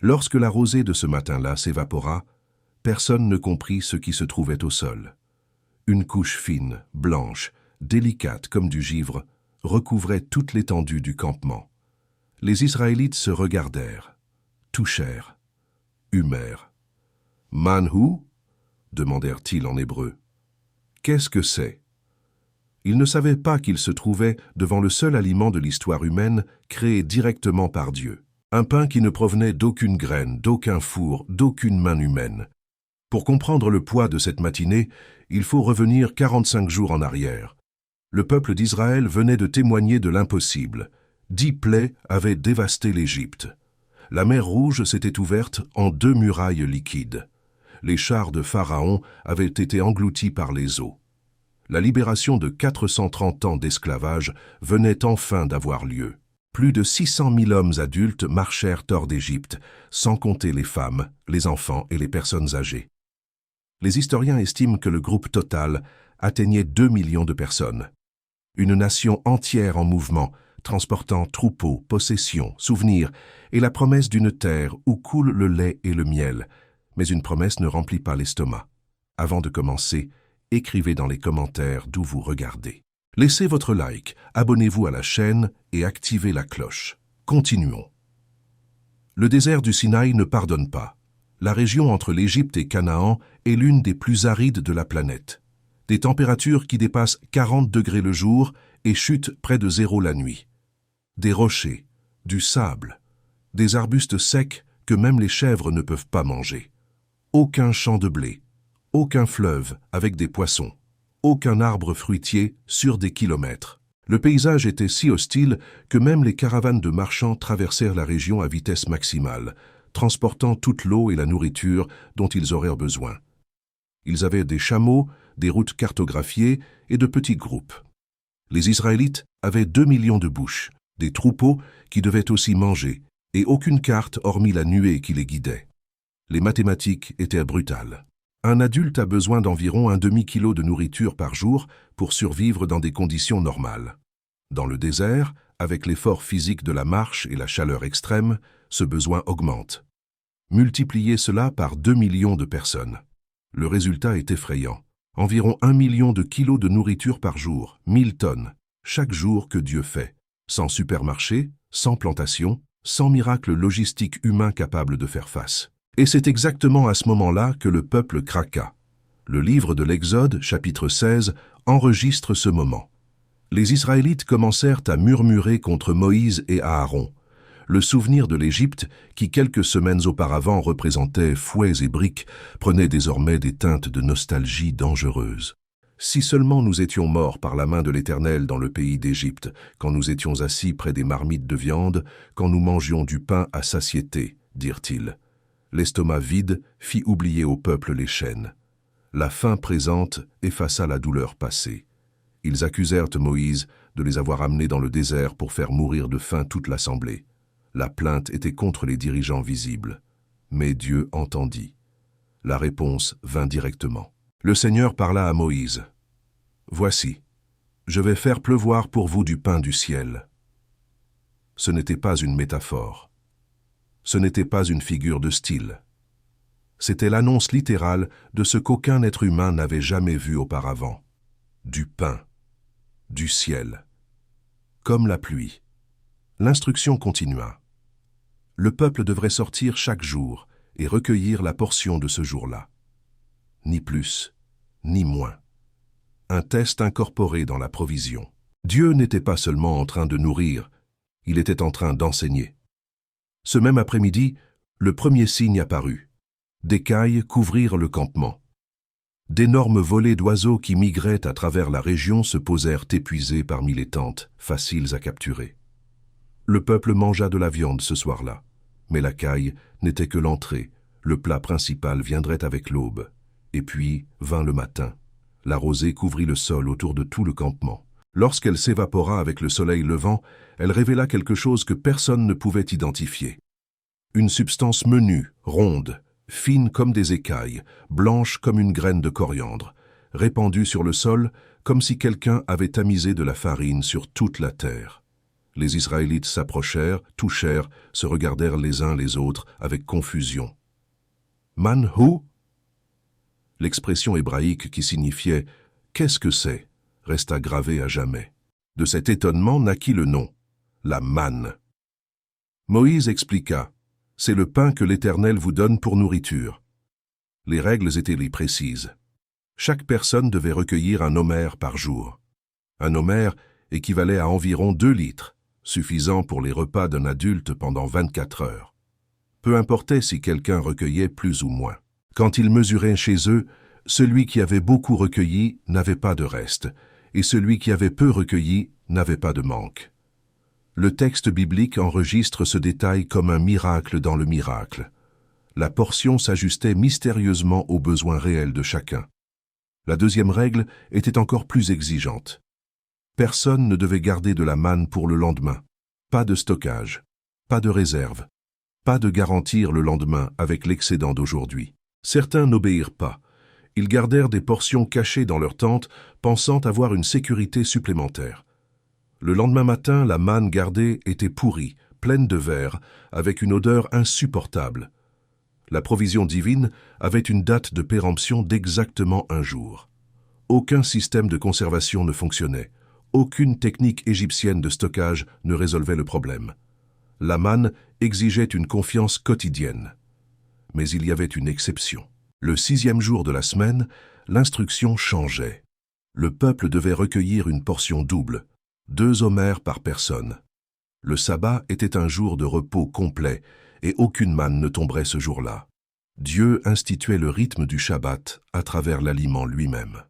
Lorsque la rosée de ce matin-là s'évapora, personne ne comprit ce qui se trouvait au sol. Une couche fine, blanche, délicate comme du givre, recouvrait toute l'étendue du campement. Les Israélites se regardèrent, touchèrent, humèrent. « Manhu » demandèrent-ils en hébreu. « Qu'est-ce que c'est » Ils ne savaient pas qu'ils se trouvaient devant le seul aliment de l'histoire humaine créé directement par Dieu. Un pain qui ne provenait d'aucune graine, d'aucun four, d'aucune main humaine. Pour comprendre le poids de cette matinée, il faut revenir 45 jours en arrière. Le peuple d'Israël venait de témoigner de l'impossible. 10 plaies avaient dévasté l'Égypte. La mer Rouge s'était ouverte en 2 murailles liquides. Les chars de Pharaon avaient été engloutis par les eaux. La libération de 430 ans d'esclavage venait enfin d'avoir lieu. Plus de 600 000 hommes adultes marchèrent hors d'Égypte, sans compter les femmes, les enfants et les personnes âgées. Les historiens estiment que le groupe total atteignait 2 millions de personnes. Une nation entière en mouvement, transportant troupeaux, possessions, souvenirs et la promesse d'une terre où coule le lait et le miel. Mais une promesse ne remplit pas l'estomac. Avant de commencer, écrivez dans les commentaires d'où vous regardez. Laissez votre like, abonnez-vous à la chaîne et activez la cloche. Continuons. Le désert du Sinaï ne pardonne pas. La région entre l'Égypte et Canaan est l'une des plus arides de la planète. Des températures qui dépassent 40 degrés le jour et chutent près de 0 la nuit. Des rochers, du sable, des arbustes secs que même les chèvres ne peuvent pas manger. Aucun champ de blé, aucun fleuve avec des poissons, aucun arbre fruitier sur des kilomètres. Le paysage était si hostile que même les caravanes de marchands traversèrent la région à vitesse maximale, transportant toute l'eau et la nourriture dont ils auraient besoin. Ils avaient des chameaux, des routes cartographiées et de petits groupes. Les Israélites avaient 2 millions de bouches, des troupeaux qui devaient aussi manger, et aucune carte hormis la nuée qui les guidait. Les mathématiques étaient brutales. Un adulte a besoin d'environ un demi-kilo de nourriture par jour pour survivre dans des conditions normales. Dans le désert, avec l'effort physique de la marche et la chaleur extrême, ce besoin augmente. Multipliez cela par 2 millions de personnes. Le résultat est effrayant. Environ 1 million de kilos de nourriture par jour, 1000 tonnes, chaque jour que Dieu fait. Sans supermarché, sans plantation, sans miracle logistique humain capable de faire face. Et c'est exactement à ce moment-là que le peuple craqua. Le livre de l'Exode, chapitre 16, enregistre ce moment. Les Israélites commencèrent à murmurer contre Moïse et Aaron. Le souvenir de l'Égypte, qui quelques semaines auparavant représentait fouets et briques, prenait désormais des teintes de nostalgie dangereuse. Si seulement nous étions morts par la main de l'Éternel dans le pays d'Égypte, quand nous étions assis près des marmites de viande, quand nous mangions du pain à satiété, dirent-ils. L'estomac vide fit oublier au peuple les chaînes. La faim présente effaça la douleur passée. Ils accusèrent Moïse de les avoir amenés dans le désert pour faire mourir de faim toute l'assemblée. La plainte était contre les dirigeants visibles. Mais Dieu entendit. La réponse vint directement. Le Seigneur parla à Moïse. « Voici, je vais faire pleuvoir pour vous du pain du ciel. » Ce n'était pas une métaphore. Ce n'était pas une figure de style. C'était l'annonce littérale de ce qu'aucun être humain n'avait jamais vu auparavant. Du pain, du ciel, comme la pluie. L'instruction continua. Le peuple devrait sortir chaque jour et recueillir la portion de ce jour-là. Ni plus, ni moins. Un test incorporé dans la provision. Dieu n'était pas seulement en train de nourrir, il était en train d'enseigner. Ce même après-midi, le premier signe apparut. Des cailles couvrirent le campement. D'énormes volées d'oiseaux qui migraient à travers la région se posèrent épuisés parmi les tentes, faciles à capturer. Le peuple mangea de la viande ce soir-là, mais la caille n'était que l'entrée, le plat principal viendrait avec l'aube. Et puis vint le matin. La rosée couvrit le sol autour de tout le campement. Lorsqu'elle s'évapora avec le soleil levant, elle révéla quelque chose que personne ne pouvait identifier. Une substance menue, ronde, fine comme des écailles, blanche comme une graine de coriandre, répandue sur le sol comme si quelqu'un avait tamisé de la farine sur toute la terre. Les Israélites s'approchèrent, touchèrent, se regardèrent les uns les autres avec confusion. « Man who ?» L'expression hébraïque qui signifiait « qu'est-ce que c'est ?» resta gravée à jamais. De cet étonnement naquit le nom, la manne. Moïse expliqua « c'est le pain que l'Éternel vous donne pour nourriture ». Les règles étaient les précises. Chaque personne devait recueillir un homère par jour. Un homère équivalait à environ 2 litres, suffisant pour les repas d'un adulte pendant 24 heures. Peu importait si quelqu'un recueillait plus ou moins. Quand ils mesuraient chez eux, celui qui avait beaucoup recueilli n'avait pas de reste, et celui qui avait peu recueilli n'avait pas de manque. Le texte biblique enregistre ce détail comme un miracle dans le miracle. La portion s'ajustait mystérieusement aux besoins réels de chacun. La deuxième règle était encore plus exigeante. Personne ne devait garder de la manne pour le lendemain. Pas de stockage, pas de réserve, pas de garantir le lendemain avec l'excédent d'aujourd'hui. Certains n'obéirent pas. Ils gardèrent des portions cachées dans leur tente, pensant avoir une sécurité supplémentaire. Le lendemain matin, la manne gardée était pourrie, pleine de vers, avec une odeur insupportable. La provision divine avait une date de péremption d'exactement 1 jour. Aucun système de conservation ne fonctionnait. Aucune technique égyptienne de stockage ne résolvait le problème. La manne exigeait une confiance quotidienne. Mais il y avait une exception. Le 6e jour de la semaine, l'instruction changeait. Le peuple devait recueillir une portion double, 2 homères par personne. Le sabbat était un jour de repos complet et aucune manne ne tomberait ce jour-là. Dieu instituait le rythme du Shabbat à travers l'aliment lui-même.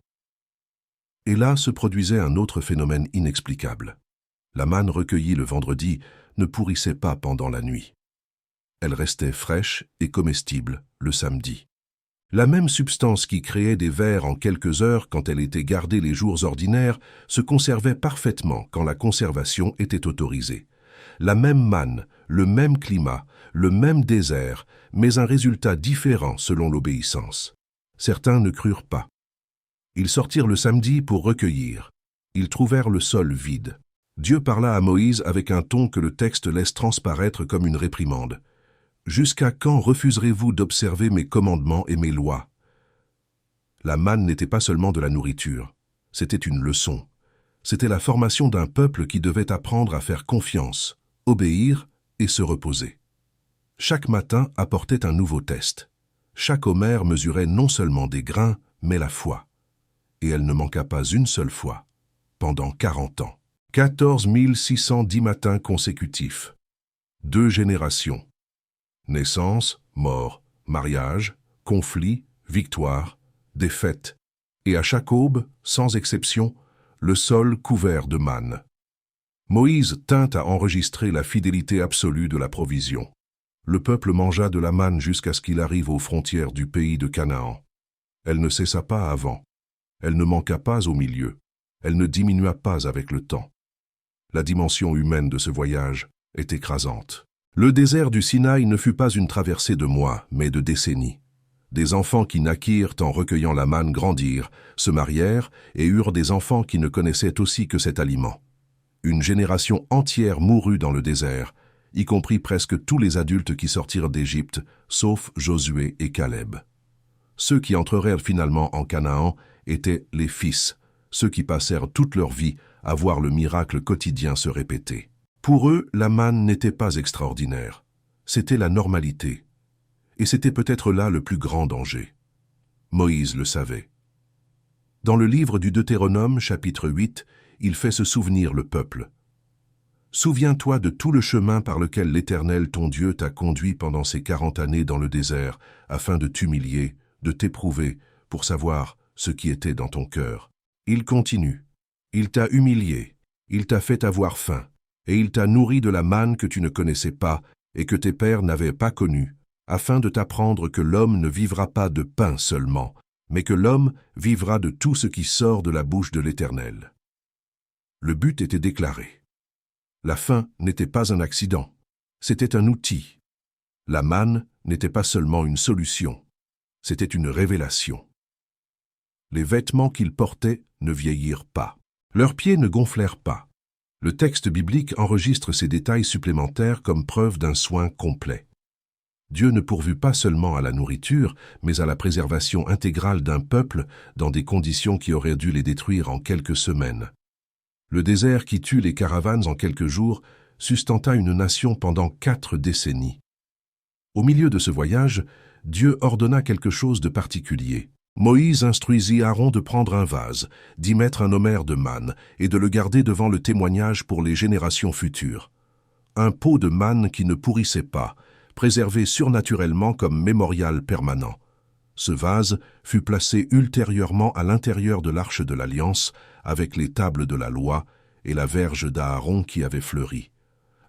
Et là se produisait un autre phénomène inexplicable. La manne recueillie le vendredi ne pourrissait pas pendant la nuit. Elle restait fraîche et comestible le samedi. La même substance qui créait des vers en quelques heures quand elle était gardée les jours ordinaires se conservait parfaitement quand la conservation était autorisée. La même manne, le même climat, le même désert, mais un résultat différent selon l'obéissance. Certains ne crurent pas. Ils sortirent le samedi pour recueillir. Ils trouvèrent le sol vide. Dieu parla à Moïse avec un ton que le texte laisse transparaître comme une réprimande. « Jusqu'à quand refuserez-vous d'observer mes commandements et mes lois ?» La manne n'était pas seulement de la nourriture, c'était une leçon. C'était la formation d'un peuple qui devait apprendre à faire confiance, obéir et se reposer. Chaque matin apportait un nouveau test. Chaque homère mesurait non seulement des grains, mais la foi. Et elle ne manqua pas une seule fois, pendant 40 ans. 14 610 matins consécutifs. 2 générations. Naissance, mort, mariage, conflit, victoire, défaite. Et à chaque aube, sans exception, le sol couvert de manne. Moïse tint à enregistrer la fidélité absolue de la provision. Le peuple mangea de la manne jusqu'à ce qu'il arrive aux frontières du pays de Canaan. Elle ne cessa pas avant. Elle ne manqua pas au milieu. Elle ne diminua pas avec le temps. La dimension humaine de ce voyage est écrasante. Le désert du Sinaï ne fut pas une traversée de mois, mais de décennies. Des enfants qui naquirent en recueillant la manne grandirent, se marièrent et eurent des enfants qui ne connaissaient aussi que cet aliment. Une génération entière mourut dans le désert, y compris presque tous les adultes qui sortirent d'Égypte, sauf Josué et Caleb. Ceux qui entrerèrent finalement en Canaan étaient les fils, ceux qui passèrent toute leur vie à voir le miracle quotidien se répéter. Pour eux, la manne n'était pas extraordinaire. C'était la normalité. Et c'était peut-être là le plus grand danger. Moïse le savait. Dans le livre du Deutéronome, chapitre 8, il fait se souvenir le peuple. « Souviens-toi de tout le chemin par lequel l'Éternel ton Dieu t'a conduit pendant ces 40 années dans le désert, afin de t'humilier, de t'éprouver, pour savoir ce qui était dans ton cœur. Il continue. Il t'a humilié, il t'a fait avoir faim, et il t'a nourri de la manne que tu ne connaissais pas et que tes pères n'avaient pas connue, afin de t'apprendre que l'homme ne vivra pas de pain seulement, mais que l'homme vivra de tout ce qui sort de la bouche de l'Éternel. » Le but était déclaré. La faim n'était pas un accident, c'était un outil. La manne n'était pas seulement une solution, c'était une révélation. Les vêtements qu'ils portaient ne vieillirent pas. Leurs pieds ne gonflèrent pas. Le texte biblique enregistre ces détails supplémentaires comme preuve d'un soin complet. Dieu ne pourvut pas seulement à la nourriture, mais à la préservation intégrale d'un peuple dans des conditions qui auraient dû les détruire en quelques semaines. Le désert qui tue les caravanes en quelques jours sustenta une nation pendant 4 décennies. Au milieu de ce voyage, Dieu ordonna quelque chose de particulier. Moïse instruisit Aaron de prendre un vase, d'y mettre un omer de manne et de le garder devant le témoignage pour les générations futures. Un pot de manne qui ne pourrissait pas, préservé surnaturellement comme mémorial permanent. Ce vase fut placé ultérieurement à l'intérieur de l'arche de l'Alliance avec les tables de la loi et la verge d'Aaron qui avait fleuri.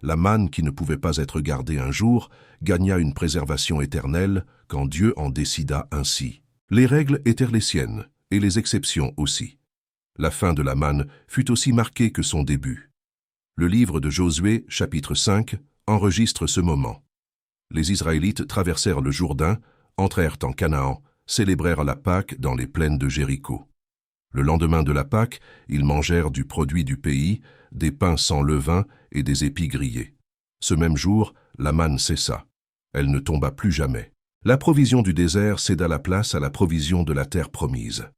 La manne qui ne pouvait pas être gardée un jour gagna une préservation éternelle quand Dieu en décida ainsi. Les règles étaient les siennes, et les exceptions aussi. La fin de la manne fut aussi marquée que son début. Le livre de Josué, chapitre 5, enregistre ce moment. Les Israélites traversèrent le Jourdain, entrèrent en Canaan, célébrèrent la Pâque dans les plaines de Jéricho. Le lendemain de la Pâque, ils mangèrent du produit du pays, des pains sans levain et des épis grillés. Ce même jour, la manne cessa. Elle ne tomba plus jamais. La provision du désert céda la place à la provision de la terre promise.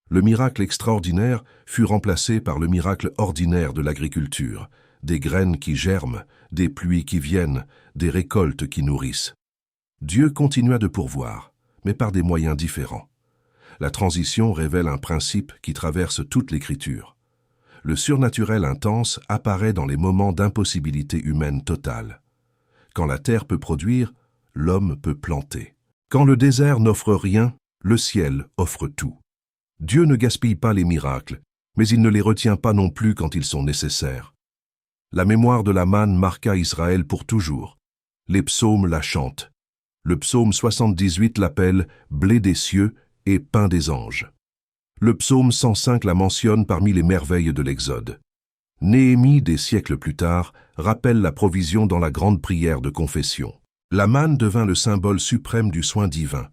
Le miracle extraordinaire fut remplacé par le miracle ordinaire de l'agriculture, des graines qui germent, des pluies qui viennent, des récoltes qui nourrissent. Dieu continua de pourvoir, mais par des moyens différents. La transition révèle un principe qui traverse toute l'Écriture. Le surnaturel intense apparaît dans les moments d'impossibilité humaine totale. Quand la terre peut produire, l'homme peut planter. Quand le désert n'offre rien, le ciel offre tout. Dieu ne gaspille pas les miracles, mais il ne les retient pas non plus quand ils sont nécessaires. La mémoire de la manne marqua Israël pour toujours. Les psaumes la chantent. Le psaume 78 l'appelle « blé des cieux » et « pain des anges ». Le psaume 105 la mentionne parmi les merveilles de l'Exode. Néhémie, des siècles plus tard, rappelle la provision dans la grande prière de confession. La manne devint le symbole suprême du soin divin,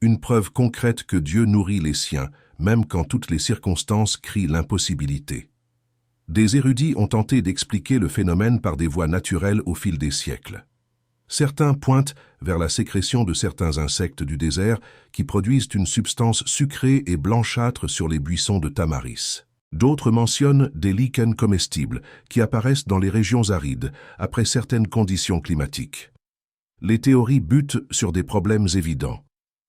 une preuve concrète que Dieu nourrit les siens, même quand toutes les circonstances crient l'impossibilité. Des érudits ont tenté d'expliquer le phénomène par des voies naturelles au fil des siècles. Certains pointent vers la sécrétion de certains insectes du désert qui produisent une substance sucrée et blanchâtre sur les buissons de tamaris. D'autres mentionnent des lichens comestibles qui apparaissent dans les régions arides après certaines conditions climatiques. Les théories butent sur des problèmes évidents.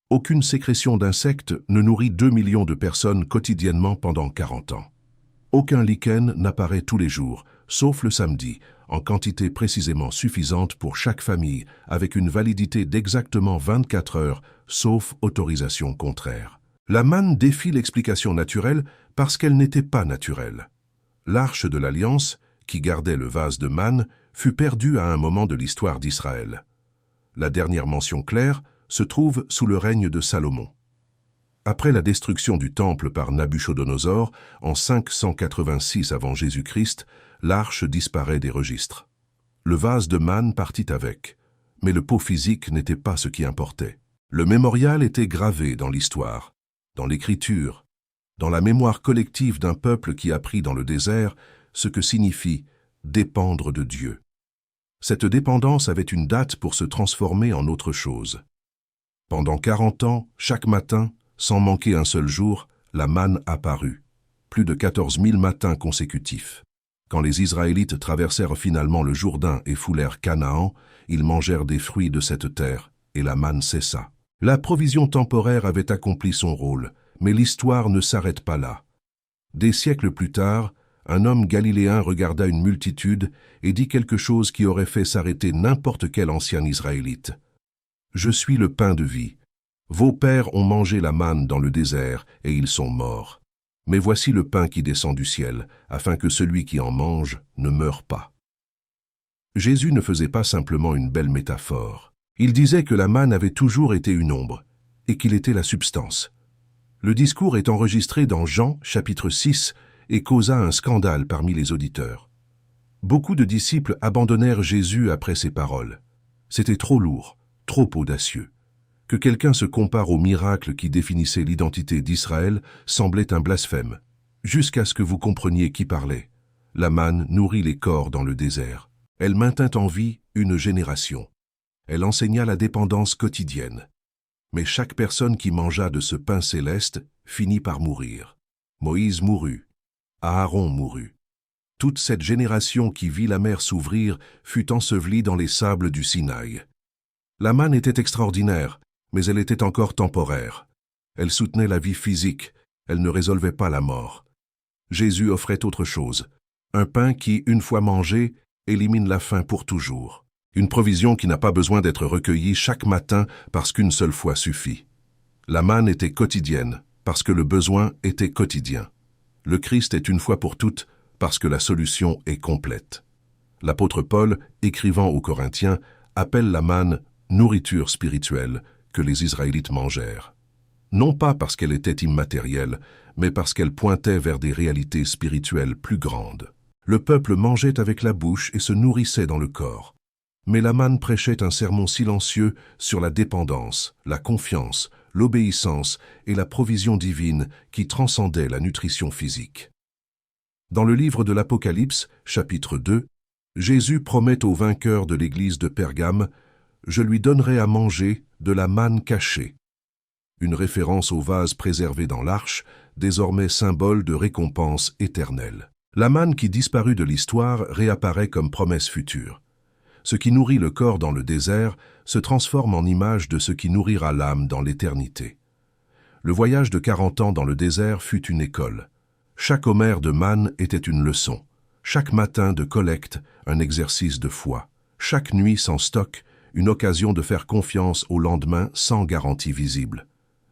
Aucune sécrétion d'insectes ne nourrit 2 millions de personnes quotidiennement pendant 40 ans. Aucun lichen n'apparaît tous les jours, sauf le samedi, en quantité précisément suffisante pour chaque famille, avec une validité d'exactement 24 heures, sauf autorisation contraire. La manne défie l'explication naturelle parce qu'elle n'était pas naturelle. L'arche de l'Alliance, qui gardait le vase de manne, fut perdue à un moment de l'histoire d'Israël. La dernière mention claire se trouve sous le règne de Salomon. Après la destruction du temple par Nabuchodonosor en 586 avant Jésus-Christ, l'arche disparaît des registres. Le vase de manne partit avec, mais le pot physique n'était pas ce qui importait. Le mémorial était gravé dans l'histoire, dans l'écriture, dans la mémoire collective d'un peuple qui apprit dans le désert ce que signifie dépendre de Dieu. Cette dépendance avait une date pour se transformer en autre chose. Pendant 40 ans, chaque matin, sans manquer un seul jour, la manne apparut. Plus de 14 000 matins consécutifs. Quand les Israélites traversèrent finalement le Jourdain et foulèrent Canaan, ils mangèrent des fruits de cette terre, et la manne cessa. La provision temporaire avait accompli son rôle, mais l'histoire ne s'arrête pas là. Des siècles plus tard, un homme galiléen regarda une multitude et dit quelque chose qui aurait fait s'arrêter n'importe quel ancien Israélite. « Je suis le pain de vie. Vos pères ont mangé la manne dans le désert et ils sont morts. Mais voici le pain qui descend du ciel, afin que celui qui en mange ne meure pas. » Jésus ne faisait pas simplement une belle métaphore. Il disait que la manne avait toujours été une ombre, et qu'il était la substance. Le discours est enregistré dans Jean, chapitre 6, et causa un scandale parmi les auditeurs. Beaucoup de disciples abandonnèrent Jésus après ces paroles. C'était trop lourd, trop audacieux. Que quelqu'un se compare au miracle qui définissait l'identité d'Israël semblait un blasphème, jusqu'à ce que vous compreniez qui parlait. La manne nourrit les corps dans le désert. Elle maintint en vie une génération. Elle enseigna la dépendance quotidienne. Mais chaque personne qui mangea de ce pain céleste finit par mourir. Moïse mourut. Aaron mourut. Toute cette génération qui vit la mer s'ouvrir fut ensevelie dans les sables du Sinaï. La manne était extraordinaire, mais elle était encore temporaire. Elle soutenait la vie physique, elle ne résolvait pas la mort. Jésus offrait autre chose, un pain qui, une fois mangé, élimine la faim pour toujours. Une provision qui n'a pas besoin d'être recueillie chaque matin parce qu'une seule fois suffit. La manne était quotidienne, parce que le besoin était quotidien. Le Christ est une fois pour toutes, parce que la solution est complète. L'apôtre Paul, écrivant aux Corinthiens, appelle la manne « nourriture spirituelle » que les Israélites mangèrent. Non pas parce qu'elle était immatérielle, mais parce qu'elle pointait vers des réalités spirituelles plus grandes. Le peuple mangeait avec la bouche et se nourrissait dans le corps. Mais la manne prêchait un sermon silencieux sur la dépendance, la confiance, l'obéissance et la provision divine qui transcendait la nutrition physique. Dans le livre de l'Apocalypse, chapitre 2, Jésus promet au vainqueur de l'église de Pergame « Je lui donnerai à manger de la manne cachée ». Une référence au vase préservé dans l'arche, désormais symbole de récompense éternelle. La manne qui disparut de l'histoire réapparaît comme promesse future. Ce qui nourrit le corps dans le désert se transforme en image de ce qui nourrira l'âme dans l'éternité. Le voyage de 40 ans dans le désert fut une école. Chaque homère de manne était une leçon. Chaque matin de collecte, un exercice de foi. Chaque nuit sans stock, une occasion de faire confiance au lendemain sans garantie visible.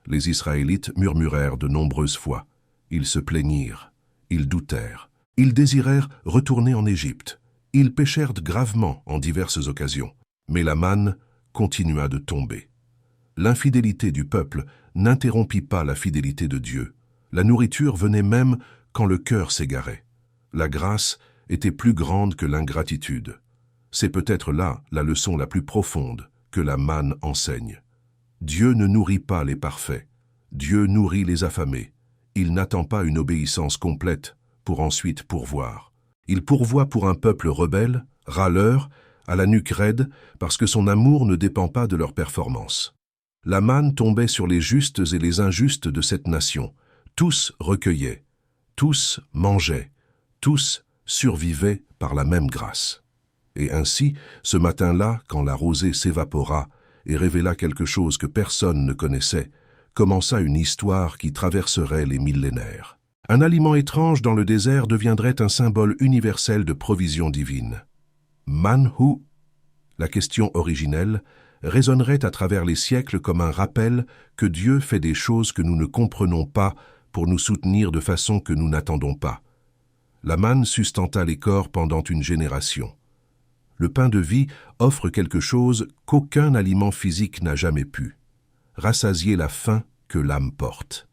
Les Israélites murmurèrent de nombreuses fois. Ils se plaignirent. Ils doutèrent. Ils désirèrent retourner en Égypte. Ils péchèrent gravement en diverses occasions. Mais la manne continua de tomber. L'infidélité du peuple n'interrompit pas la fidélité de Dieu. La nourriture venait même quand le cœur s'égarait. La grâce était plus grande que l'ingratitude. C'est peut-être là la leçon la plus profonde que la manne enseigne. Dieu ne nourrit pas les parfaits. Dieu nourrit les affamés. Il n'attend pas une obéissance complète pour ensuite pourvoir. Il pourvoit pour un peuple rebelle, râleur, à la nuque raide, parce que son amour ne dépend pas de leur performance. La manne tombait sur les justes et les injustes de cette nation. Tous recueillaient, tous mangeaient, tous survivaient par la même grâce. Et ainsi, ce matin-là, quand la rosée s'évapora et révéla quelque chose que personne ne connaissait, commença une histoire qui traverserait les millénaires. Un aliment étrange dans le désert deviendrait un symbole universel de provision divine. Manhu, la question originelle, résonnerait à travers les siècles comme un rappel que Dieu fait des choses que nous ne comprenons pas pour nous soutenir de façon que nous n'attendons pas. La manne sustenta les corps pendant une génération. Le pain de vie offre quelque chose qu'aucun aliment physique n'a jamais pu. Rassasier la faim que l'âme porte.